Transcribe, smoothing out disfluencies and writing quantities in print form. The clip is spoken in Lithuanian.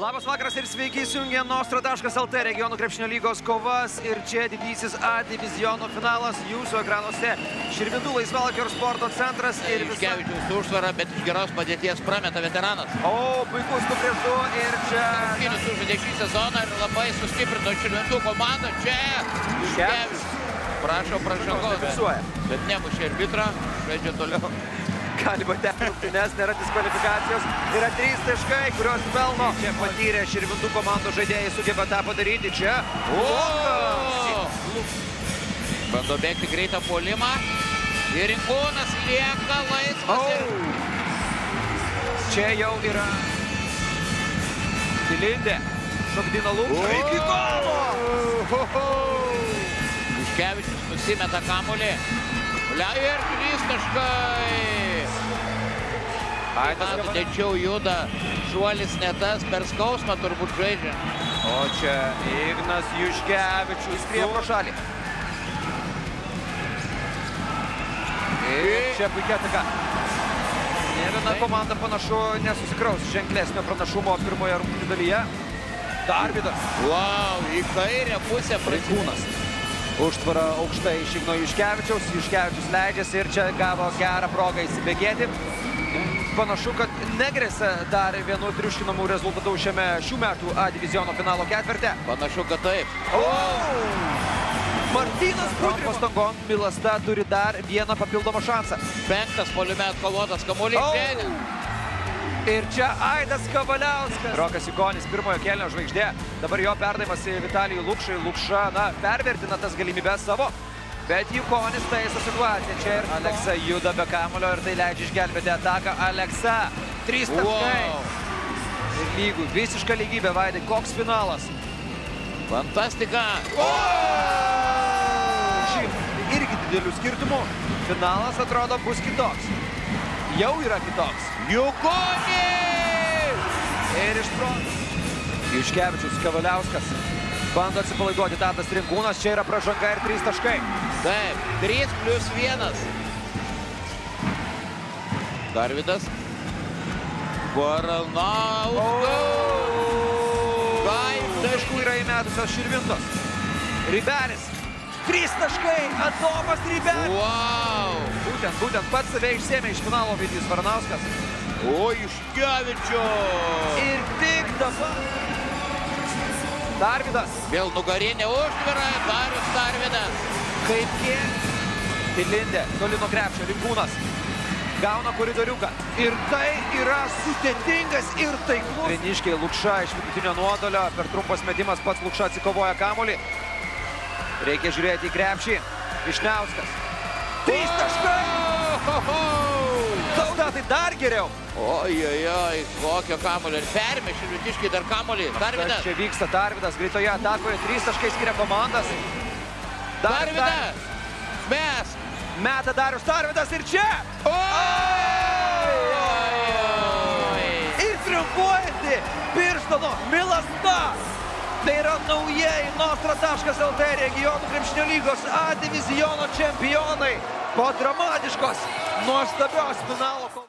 Labas vakaras ir sveiki įsijungę Nostra.lt regionų krepšinio lygos kovas ir čia didysis A diviziono finalas jūsų ekranuose. Širvintų laisvalaikio ir sporto centras ir Juškevičiaus užsvara, bet iš geros padėties prameta veteranas. O, puikus 2-2 ir čia... Rungtynius sužaidė šį sezoną ir labai sustiprino Širvintų komandą. Čia Juškevičius. Prašau pražangos, bet nemušė arbitrą, žaidžia toliau. Gali būti rungtynes, nėra diskvalifikacijos. Yra 3 taškai, kurios pelno. Čia patyrė Širvintų komandos žaidėjai, sugeba tą padaryti. Čia bando bėgti greitą puolimą. Ir Rinkūnas lieka laisvas. Čia jau yra Tilindė. Šokdina Lukšą. Iki golo! Juškevičius nusimeta kamuolį. Ir 3 taškai. Tačiau juda, šuolis ne tas, per skausmą turbūt žaidžia. O čia Ignas Juškevičius skrieja pro šalį. Ir čia puikia ataka. Ne viena komanda panašu nesusikraus ženklesnio pranašumo pirmoje rungtynių dalyje. Darvydas. Wow, į kairę pusę Rinkūnas. Užtvara aukštai iš Igno Juškevičiaus. Juškevičius leidžiasi ir čia gavo gerą progą įsibėgėti. Panašu, kad negrėsia dar vienu triuškinamų rezultatų šių metų A diviziono finalo ketverte. Panašu, kad taip. Martynas Budrimas. Pastangom Milasta turi dar vieną papildomą šansą. 5 puolime atkovotas kamuolys. Ir čia Aidas Kavaliauskas. Rokas Jukonis, pirmojo kėlinio žvaigždė. Dabar jo perdavimas į Vitalijų Lukšą. Lukša, pervertina tas galimybės savo. Bet Jukonis taiso situaciją. Čia ir Aleksa juda be kamulio ir tai leidžia išgelbėti ataką. Aleksa. 3 taškai. Ir lygų. Visiška lygybė, Vaidai. Koks finalas? Fantastika. Irgi didelių skirtumų. Finalas atrodo bus kitoks. Jau yra kitoks. Jukonis! Ir iš proto. Juškevičius, Kavaliauskas. Bando atsipalaiduoti Tadas Rinkūnas. Čia yra pražanga ir 3 taškai. Taip, 3+1. Darvydas. Baranauskas. Taškų yra įmetusios Širvintos. Rybelis. 3 taškai. Adomas Rybelis. Wow. Būtent pats save išsėmė iš finalo Vytis Baranauskas. O, Juškevičius. Ir tik dabar. Darvydas. Vėl nugarinė užtvara. Darius Darvydas. Kaip kiek. Tilindė. Toli nuo krepšio. Rinkūnas. Gauna koridoriuką. Ir tai yra sudėtingas ir taiklus. Vieniškiai Lukša iš vidutinio nuotolio. Per trumpas metimas pats Lukša atsikovoja kamuolį. Reikia žiūrėti į krepšį. Vyšniauskas. 3 taškai. Tai dar geriau. Oi, kokio kamuolio. Ir perėmė Širvintiškiai dar kamuolį. Darvydas. Čia vyksta Darvydas. Greitoje atakoje 3 taškai skiria komandas. Darvydas. Mes. Meta Darius Darvydas ir čia. Ir triumfuojanti Birštono Milasta. Tai yra naujieji Nostra.lt regionų krepšinio lygos A diviziono čempionai po dramatiškos, nuostabios finalo.